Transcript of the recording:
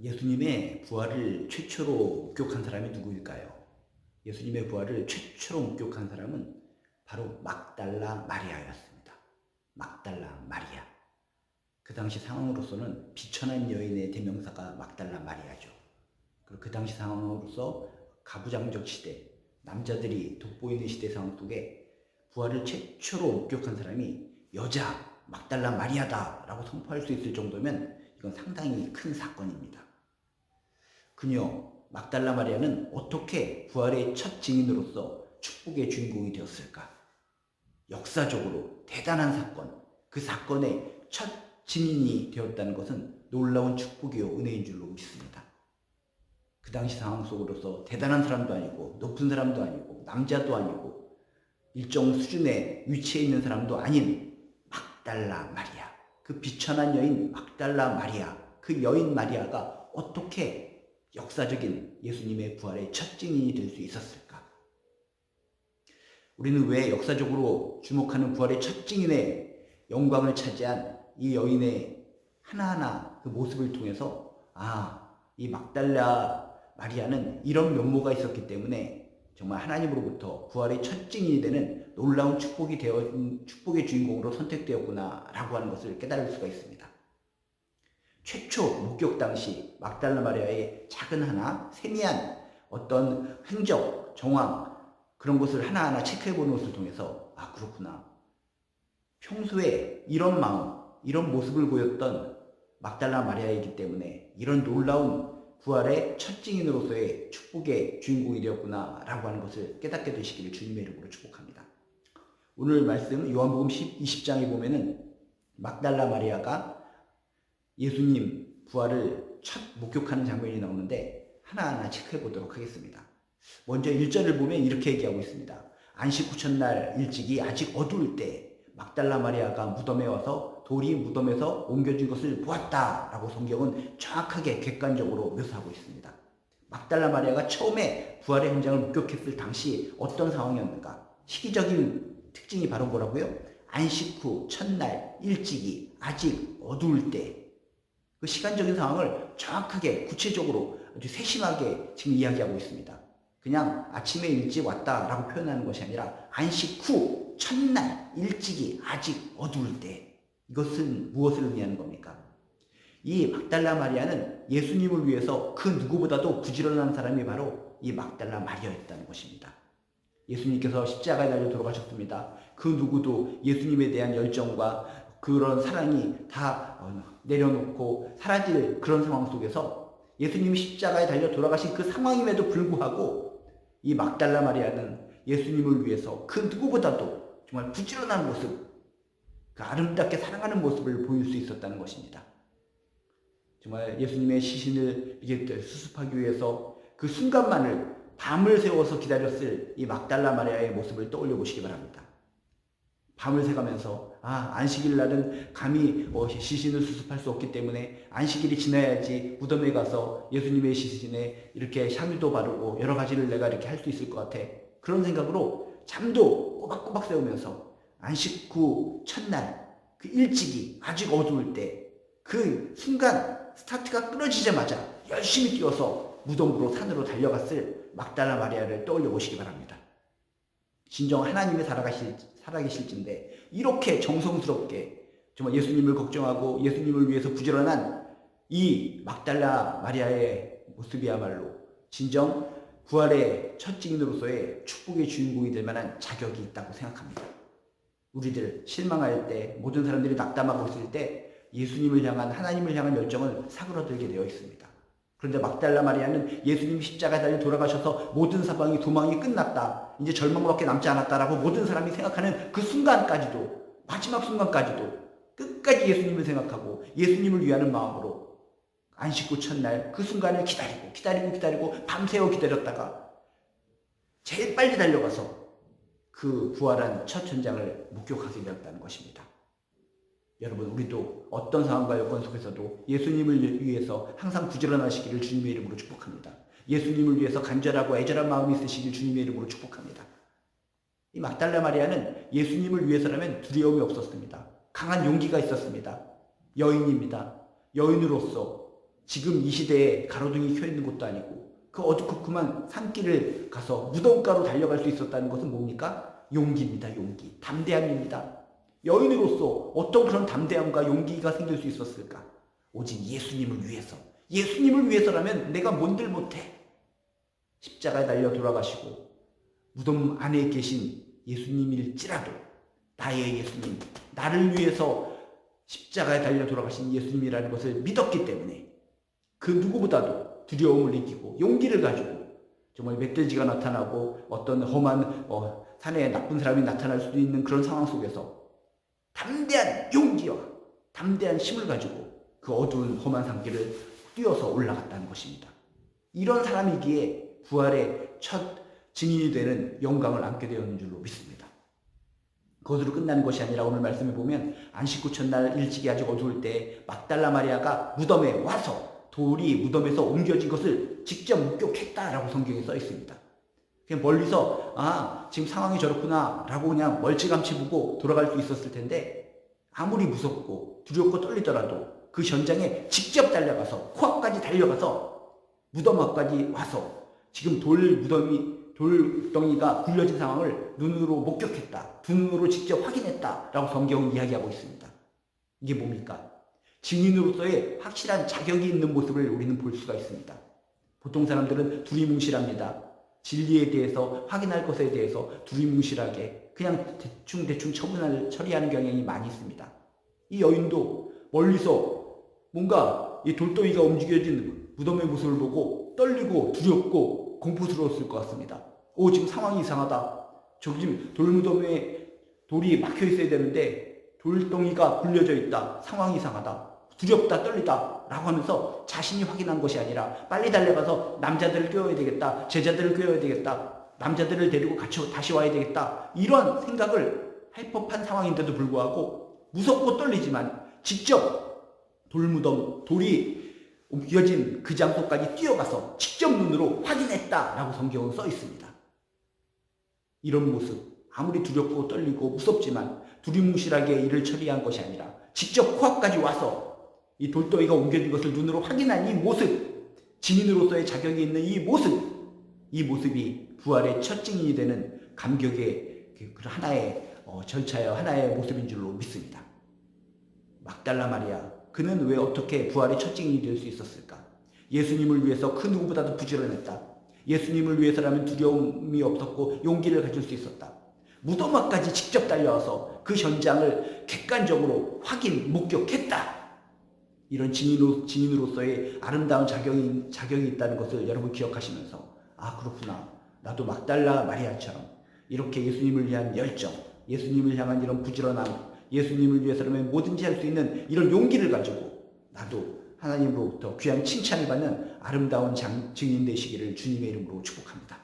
예수님의 부활을 최초로 목격한 사람이 누구일까요? 예수님의 부활을 최초로 목격한 사람은 바로 막달라 마리아였습니다. 막달라 마리아. 그 당시 상황으로서는 비천한 여인의 대명사가 막달라 마리아죠. 그리고 그 당시 상황으로서 가부장적 시대, 남자들이 돋보이는 시대 상황 속에 부활을 최초로 목격한 사람이 여자 막달라 마리아다라고 선포할 수 있을 정도면 이건 상당히 큰 사건입니다. 그녀 막달라 마리아는 어떻게 부활의 첫 증인으로서 축복의 주인공이 되었을까? 역사적으로 대단한 사건, 그 사건의 첫 증인이 되었다는 것은 놀라운 축복이요 은혜인 줄로 믿습니다. 그 당시 상황 속으로서 대단한 사람도 아니고 높은 사람도 아니고 남자도 아니고 일정 수준의 위치에 있는 사람도 아닌 막달라 마리아, 그 비천한 여인 막달라 마리아, 그 여인 마리아가 어떻게 역사적인 예수님의 부활의 첫 증인이 될 수 있었을까? 우리는 왜 역사적으로 주목하는 부활의 첫 증인의 영광을 차지한 이 여인의 하나하나 그 모습을 통해서 이 막달라 마리아는 이런 면모가 있었기 때문에 정말 하나님으로부터 부활의 첫 증인이 되는 놀라운 축복의 주인공으로 선택되었구나라고 하는 것을 깨달을 수가 있습니다. 최초 목격 당시 막달라 마리아의 작은 하나, 세미한 어떤 행적, 정황 그런 것을 하나하나 체크해보는 것을 통해서 그렇구나. 평소에 이런 마음, 이런 모습을 보였던 막달라 마리아이기 때문에 이런 놀라운 부활의 첫 증인으로서의 축복의 주인공이 되었구나 라고 하는 것을 깨닫게 되시기를 주님의 이름으로 축복합니다. 오늘 말씀 요한복음 20장에 보면은 막달라 마리아가 예수님 부활을 첫 목격하는 장면이 나오는데 하나하나 체크해 보도록 하겠습니다. 먼저 1절을 보면 이렇게 얘기하고 있습니다. 안식 후 첫날 일찍이 아직 어두울 때 막달라 마리아가 무덤에 와서 돌이 무덤에서 옮겨진 것을 보았다 라고 성경은 정확하게 객관적으로 묘사하고 있습니다. 막달라 마리아가 처음에 부활의 현장을 목격했을 당시 어떤 상황이었는가? 시기적인 특징이 바로 뭐라고요? 안식 후 첫날 일찍이 아직 어두울 때 그 시간적인 상황을 정확하게 구체적으로 아주 세심하게 지금 이야기하고 있습니다. 그냥 아침에 일찍 왔다라고 표현하는 것이 아니라 안식 후 첫날 일찍이 아직 어두울 때 이것은 무엇을 의미하는 겁니까? 이 막달라 마리아는 예수님을 위해서 그 누구보다도 부지런한 사람이 바로 이 막달라 마리아였다는 것입니다. 예수님께서 십자가에 달려 돌아가셨습니다. 그 누구도 예수님에 대한 열정과 그런 사랑이 다 내려놓고 사라질 그런 상황 속에서 예수님이 십자가에 달려 돌아가신 그 상황임에도 불구하고 이 막달라 마리아는 예수님을 위해서 그 누구보다도 정말 부지런한 모습, 그 아름답게 사랑하는 모습을 보일 수 있었다는 것입니다. 정말 예수님의 시신을 이게 수습하기 위해서 그 순간만을 밤을 새워서 기다렸을 이 막달라 마리아의 모습을 떠올려 보시기 바랍니다. 밤을 새가면서 안식일 날은 감히 시신을 수습할 수 없기 때문에 안식일이 지나야지 무덤에 가서 예수님의 시신에 이렇게 향유도 바르고 여러 가지를 내가 이렇게 할 수 있을 것 같아. 그런 생각으로 잠도 꼬박꼬박 새우면서 안식 후 첫날 그 일찍이 아직 어두울 때 그 순간 스타트가 끊어지자마자 열심히 뛰어서 무덤으로 산으로 달려갔을 막달라 마리아를 떠올려 보시기 바랍니다. 진정 하나님이 살아계실진데 이렇게 정성스럽게 정말 예수님을 걱정하고 예수님을 위해서 부지런한 이 막달라 마리아의 모습이야말로 진정 부활의 첫 증인으로서의 축복의 주인공이 될 만한 자격이 있다고 생각합니다. 우리들 실망할 때, 모든 사람들이 낙담하고 있을 때 예수님을 향한, 하나님을 향한 열정은 사그러들게 되어 있습니다. 그런데 막달라 마리아는 예수님 십자가에 달려 돌아가셔서 모든 사방이 도망이 끝났다, 이제 절망밖에 남지 않았다라고 모든 사람이 생각하는 그 순간까지도, 마지막 순간까지도 끝까지 예수님을 생각하고 예수님을 위하는 마음으로 안식 후 첫날 그 순간을 기다리고 밤새워 기다렸다가 제일 빨리 달려가서 그 부활한 첫 현장을 목격하게 되었다는 것입니다. 여러분, 우리도 어떤 상황과 여건 속에서도 예수님을 위해서 항상 부지런하시기를 주님의 이름으로 축복합니다. 예수님을 위해서 간절하고 애절한 마음이 있으시길 주님의 이름으로 축복합니다. 이 막달라 마리아는 예수님을 위해서라면 두려움이 없었습니다. 강한 용기가 있었습니다. 여인입니다. 여인으로서 지금 이 시대에 가로등이 켜 있는 것도 아니고 그 어두컴컴한 산길을 가서 무덤가로 달려갈 수 있었다는 것은 뭡니까? 용기입니다. 용기. 담대함입니다. 여인으로서 어떤 그런 담대함과 용기가 생길 수 있었을까? 오직 예수님을 위해서. 예수님을 위해서라면 내가 뭔들 못해. 십자가에 달려 돌아가시고 무덤 안에 계신 예수님일지라도 나의 예수님, 나를 위해서 십자가에 달려 돌아가신 예수님이라는 것을 믿었기 때문에 그 누구보다도 두려움을 이기고 용기를 가지고 정말 멧돼지가 나타나고 어떤 험한 산에 나쁜 사람이 나타날 수도 있는 그런 상황 속에서 담대한 용기와 담대한 힘을 가지고 그 어두운 험한 산길을 뛰어서 올라갔다는 것입니다. 이런 사람이기에 부활의 첫 증인이 되는 영광을 안게 되었는 줄로 믿습니다. 그것으로 끝나는 것이 아니라 오늘 말씀에 보면 안식 후 첫날 일찍이 아직 어두울 때 막달라 마리아가 무덤에 와서 돌이 무덤에서 옮겨진 것을 직접 목격했다라고 성경에 써 있습니다. 그냥 멀리서 지금 상황이 저렇구나 라고 그냥 멀찌감치 보고 돌아갈 수 있었을 텐데 아무리 무섭고 두렵고 떨리더라도 그 현장에 직접 달려가서 코앞까지 달려가서 무덤 앞까지 와서 지금 돌덩이가 굴려진 상황을 눈으로 목격했다. 두 눈으로 직접 확인했다라고 성경은 이야기하고 있습니다. 이게 뭡니까? 증인으로서의 확실한 자격이 있는 모습을 우리는 볼 수가 있습니다. 보통 사람들은 두리뭉실합니다. 진리에 대해서 확인할 것에 대해서 두리뭉실하게 그냥 대충 처리하는 경향이 많이 있습니다. 이 여인도 멀리서 뭔가 이 돌덩이가 움직여진 무덤의 모습을 보고 떨리고 두렵고 공포스러웠을 것 같습니다. 지금 상황이 이상하다. 저기 지금 돌무덤에 돌이 막혀 있어야 되는데 돌덩이가 굴려져 있다. 상황이 이상하다. 두렵다, 떨리다 라고 하면서 자신이 확인한 것이 아니라 빨리 달려가서 남자들을 꿰어야 되겠다. 제자들을 꿰어야 되겠다. 남자들을 데리고 같이 다시 와야 되겠다. 이런 생각을 할 법한 상황인데도 불구하고 무섭고 떨리지만 직접 돌이 옮겨진 그 장소까지 뛰어가서 직접 눈으로 확인했다라고 성경은 써 있습니다. 이런 모습, 아무리 두렵고 떨리고 무섭지만 두리뭉실하게 일을 처리한 것이 아니라 직접 코앞까지 와서 이 돌덩이가 옮겨진 것을 눈으로 확인한 이 모습, 증인으로서의 자격이 있는 이 모습이 부활의 첫 증인이 되는 감격의 그 하나의 절차여 하나의 모습인 줄로 믿습니다. 막달라 마리아, 그는 왜 어떻게 부활의 첫 증인이 될 수 있었을까? 예수님을 위해서 그 누구보다도 부지런했다. 예수님을 위해서라면 두려움이 없었고 용기를 가질 수 있었다. 무덤 앞까지 직접 달려와서 그 현장을 객관적으로 목격했다. 이런 증인으로서의 아름다운 자격이 있다는 것을 여러분 기억하시면서 그렇구나. 나도 막달라 마리아처럼 이렇게 예수님을 위한 열정, 예수님을 향한 이런 부지런함, 예수님을 위해서라면 뭐든지 할 수 있는 이런 용기를 가지고 나도 하나님으로부터 귀한 칭찬을 받는 아름다운 증인 되시기를 주님의 이름으로 축복합니다.